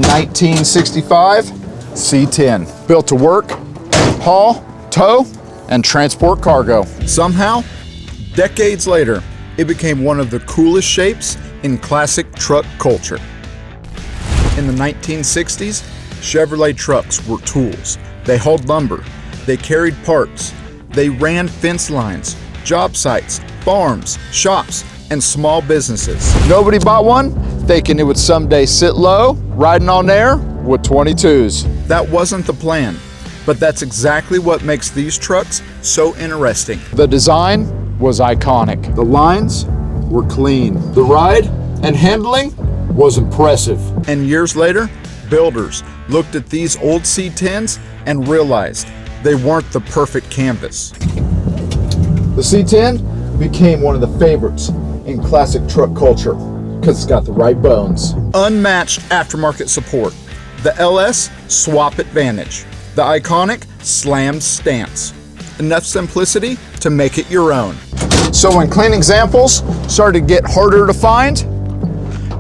1965 C10. Built to work, haul, tow, and transport cargo. Somehow, decades later, it became one of the coolest shapes in classic truck culture. In the 1960s, Chevrolet trucks were tools. They hauled lumber, they carried parts, they ran fence lines, job sites, farms, shops, and small businesses. Nobody bought one, thinking it would someday sit low, riding on air with 22s. That wasn't the plan, but that's exactly what makes these trucks so interesting. The design was iconic. The lines were clean. The ride and handling was impressive. And years later, builders looked at these old C10s and realized they weren't the perfect canvas. The C10 became one of the favorites in classic truck culture because it's got the right bones. Unmatched aftermarket support. The LS swap advantage. The iconic slammed stance. Enough simplicity to make it your own. So when clean examples started to get harder to find,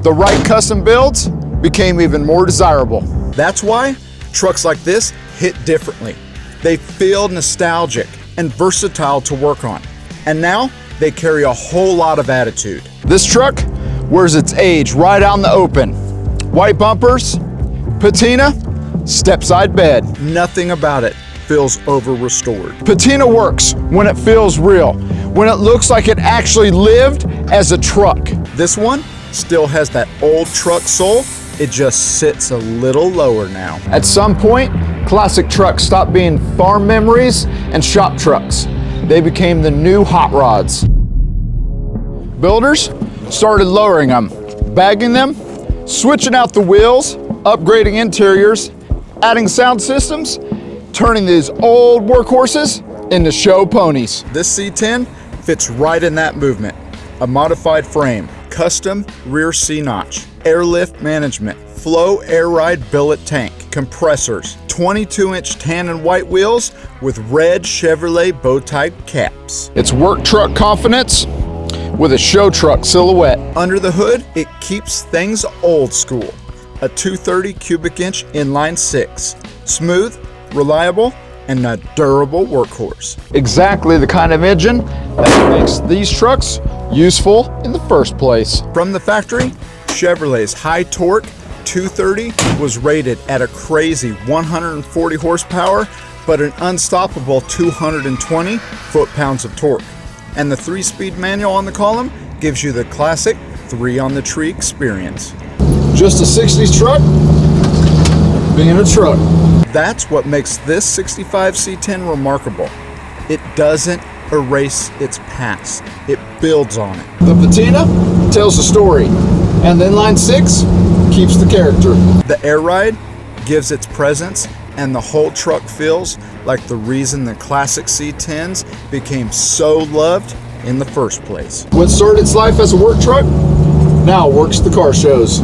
the right custom builds became even more desirable. That's why trucks like this hit differently. They feel nostalgic and versatile to work on. And now they carry a whole lot of attitude. This truck wears its age right out in the open. White bumpers, patina, stepside bed. Nothing about it feels over-restored. Patina works when it feels real, when it looks like it actually lived as a truck. This one still has that old truck soul. It just sits a little lower now. At some point, classic trucks stopped being farm memories and shop trucks. They became the new hot rods. Builders started lowering them, bagging them, switching out the wheels, upgrading interiors, adding sound systems, turning these old workhorses into show ponies. This C10 fits right in that movement. A modified frame, custom rear C-notch, airlift management, Flo Air Ride billet tank, compressors, 22-inch tan and white wheels with red Chevrolet bow-tie caps. It's work truck confidence with a show truck silhouette. Under the hood, it keeps things old school. A 230 cubic inch inline-six. Smooth, reliable, and a durable workhorse. Exactly the kind of engine that makes these trucks useful in the first place. From the factory, Chevrolet's high torque 230 was rated at a crazy 140 horsepower, but an unstoppable 220 foot-pounds of torque. And the 3-speed manual on the column gives you the classic 3 on the tree experience. Just a 60s truck being a truck. That's what makes this 65 C10 remarkable. It doesn't erase its past, it builds on it. The patina tells the story, and the inline-six keeps the character. The Air Ride gives its presence, and the whole truck feels like the reason the classic C10s became so loved in the first place. What started its life as a work truck now works the car shows.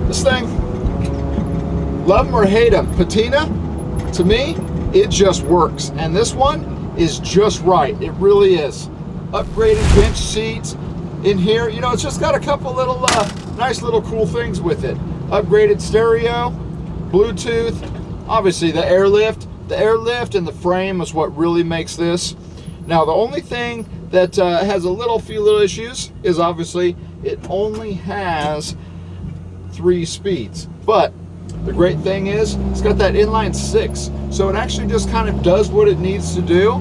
This thing, love them or hate them, patina, to me, it just works. And this one is just right. It really is. Upgraded bench seats in here. You know, it's just got a couple little nice little cool things with it. Upgraded stereo, Bluetooth, obviously the airlift. The airlift and the frame is what really makes this. Now, the only thing that has a few little issues is obviously it only has 3 speeds. But the great thing is it's got that inline-six, so it actually just kind of does what it needs to do,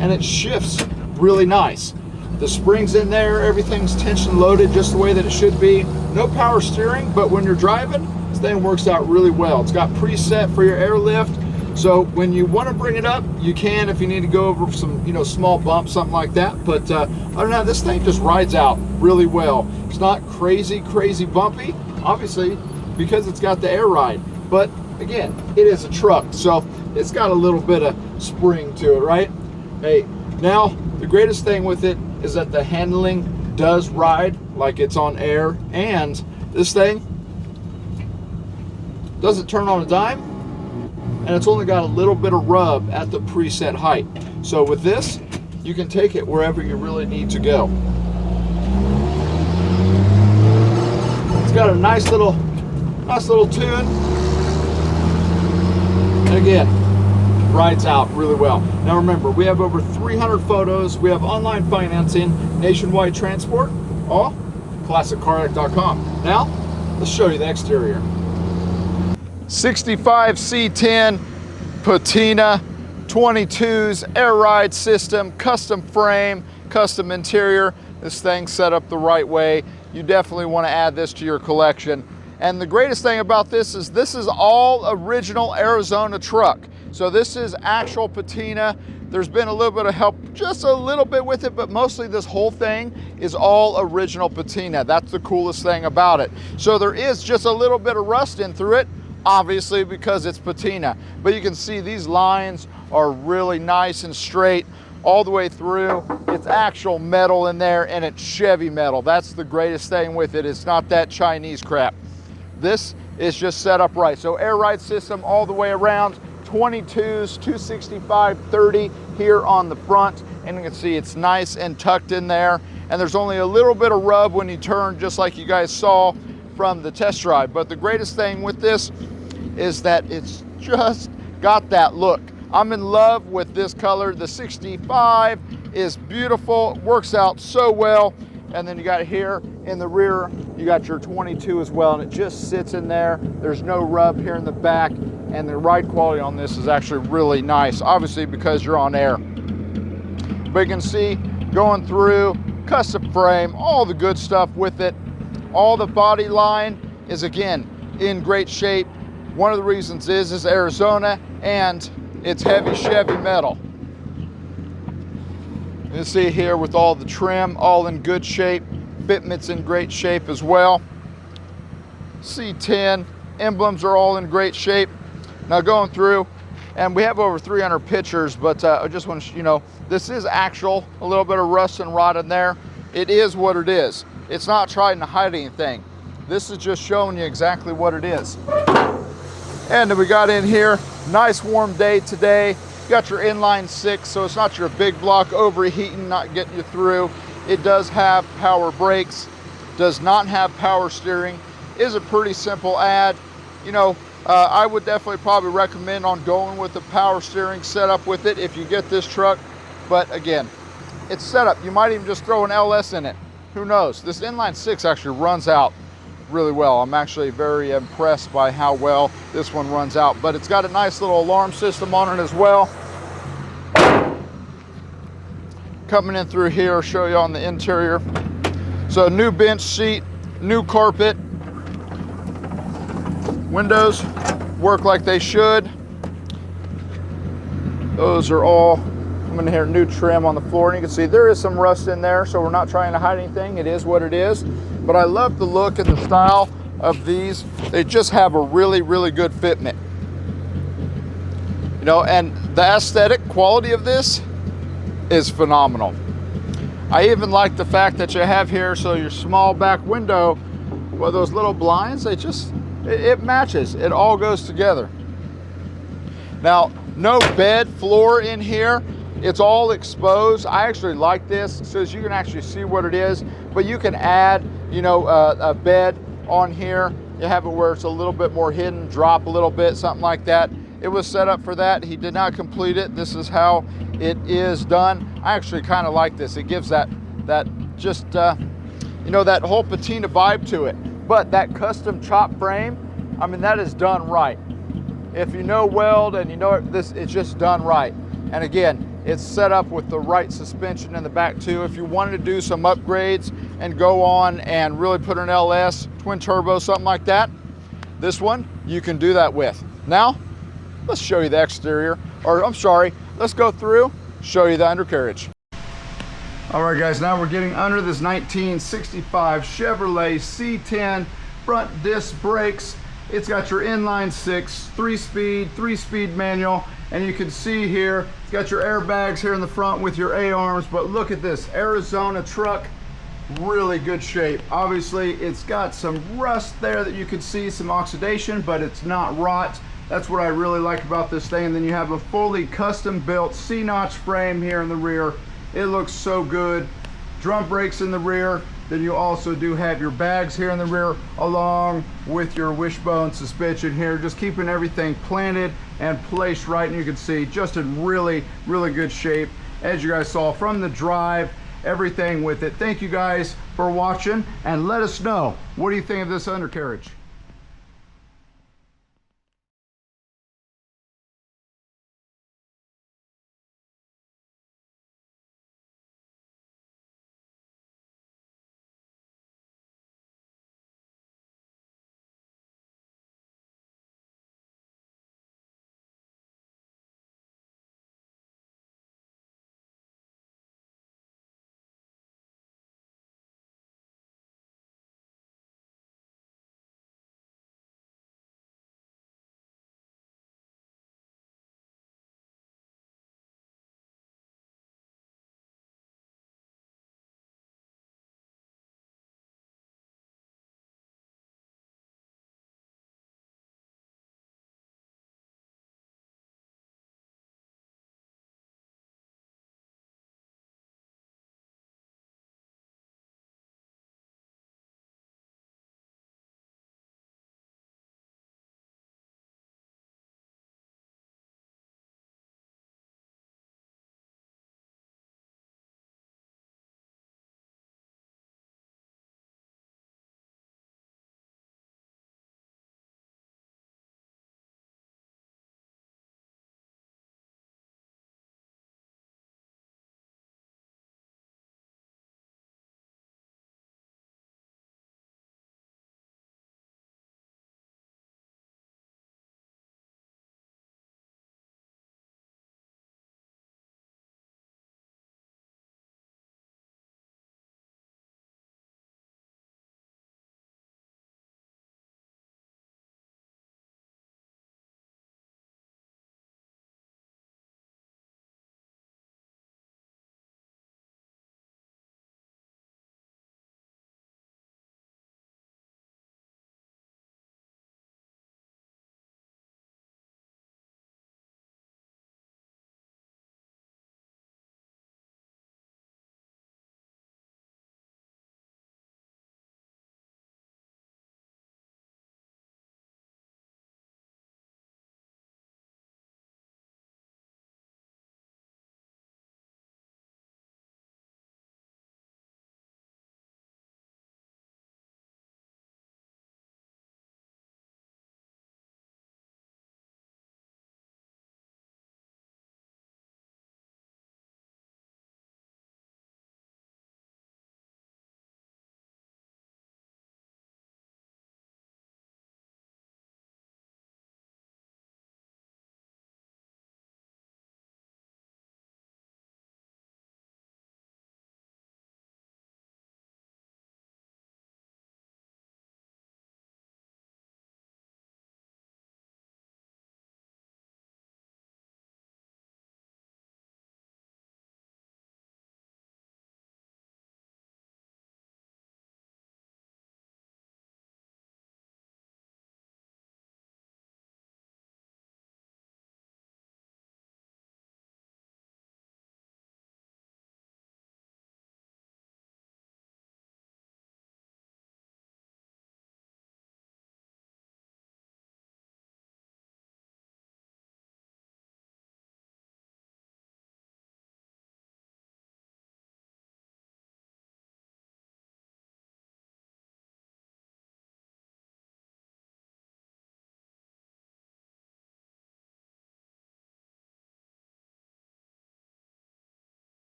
and it shifts really nice. The springs in there, everything's tension loaded just the way that it should be. No power steering, but when you're driving, this thing works out really well. It's got preset for your airlift, so when you want to bring it up, you can if you need to go over some, small bumps, something like that. But other than that, this thing just rides out really well. It's not crazy bumpy, obviously, because it's got the Air Ride. But again, it is a truck, so it's got a little bit of spring to it, right? Hey, now the greatest thing with it is that the handling does ride like it's on air, and this thing doesn't turn on a dime, and it's only got a little bit of rub at the preset height. So with this, you can take it wherever you really need to go. It's got a nice little tune. And again, rides out really well. Now remember, we have over 300 photos. We have online financing, nationwide transport, all classiccaraddict.com. Now, let's show you the exterior. 65 C10 Patina 22s air ride system, custom frame, custom interior. This thing's set up the right way. You definitely want to add this to your collection. And the greatest thing about this is all original Arizona truck. So this is actual patina. There's been a little bit of help, just a little bit with it, but mostly this whole thing is all original patina. That's the coolest thing about it. So there is just a little bit of rust in through it, obviously because it's patina. But you can see these lines are really nice and straight all the way through. It's actual metal in there, and it's Chevy metal. That's the greatest thing with it. It's not that Chinese crap. This is just set up right. So air ride system all the way around, 22s, 265, 30 here on the front. And you can see it's nice and tucked in there. And there's only a little bit of rub when you turn, just like you guys saw from the test drive. But the greatest thing with this is that it's just got that look. I'm in love with this color. The 65 is beautiful, works out so well. And then you got here in the rear, you got your 22 as well, and it just sits in there. There's no rub here in the back, and the ride quality on this is actually really nice, obviously because you're on air. But you can see going through, custom frame, all the good stuff with it. All the body line is, again, in great shape. One of the reasons is Arizona, and it's heavy Chevy metal. You see here with all the trim, all in good shape. Fitment's in great shape as well. C10 emblems are all in great shape. Now going through, and we have over 300 pictures, but I just want to, you know, this is actual, a little bit of rust and rot in there. It is what it is. It's not trying to hide anything. This is just showing you exactly what it is. And then we got in here, nice warm day today. You got your inline-6, so it's not your big block overheating, not getting you through. It does have power brakes, does not have power steering. Is a pretty simple add. You know, I would definitely probably recommend on going with the power steering setup with it if you get this truck. But again, it's set up. You might even just throw an LS in it. Who knows? This inline-6 actually runs out really well. I'm actually very impressed by how well this one runs out, but it's got a nice little alarm system on it as well. Coming in through here, I'll show you on the interior. So new bench seat, new carpet. Windows work like they should. Those are all coming in here, new trim on the floor. And you can see there is some rust in there, so we're not trying to hide anything. It is what it is. But I love the look and the style of these. They just have a really, really good fitment. You know, and the aesthetic quality of this is phenomenal. I even like the fact that you have here, so your small back window, well, those little blinds, it matches. It all goes together. Now, no bed floor in here. It's all exposed. I actually like this, so you can actually see what it is, but you can add, you know, a bed on here. You have it where it's a little bit more hidden, drop a little bit, something like that. It was set up for that. He did not complete it. This is how it is done. I actually kind of like this. It gives that just, you know, that whole patina vibe to it. But that custom chop frame, I mean, that is done right. If you know weld and you know this, it's just done right. And again, it's set up with the right suspension in the back too. If you wanted to do some upgrades and go on and really put an LS, twin turbo, something like that, this one you can do that with. Now, let's show you the exterior, or I'm sorry, let's go through, show you the undercarriage. All right guys, now we're getting under this 1965 Chevrolet C10 front disc brakes. It's got your inline-six, three-speed manual, and you can see here, it's got your airbags here in the front with your A-arms, but look at this, Arizona truck, really good shape. Obviously, it's got some rust there that you can see, some oxidation, but it's not rot. That's what I really like about this thing. And then you have a fully custom built C-notch frame here in the rear. It looks so good. drum brakes in the rear. Then you also do have your bags here in the rear, along with your wishbone suspension here, just keeping everything planted and placed right. And you can see just in really, really good shape, as you guys saw from the drive, everything with it. Thank you guys for watching, and let us know, what do you think of this undercarriage?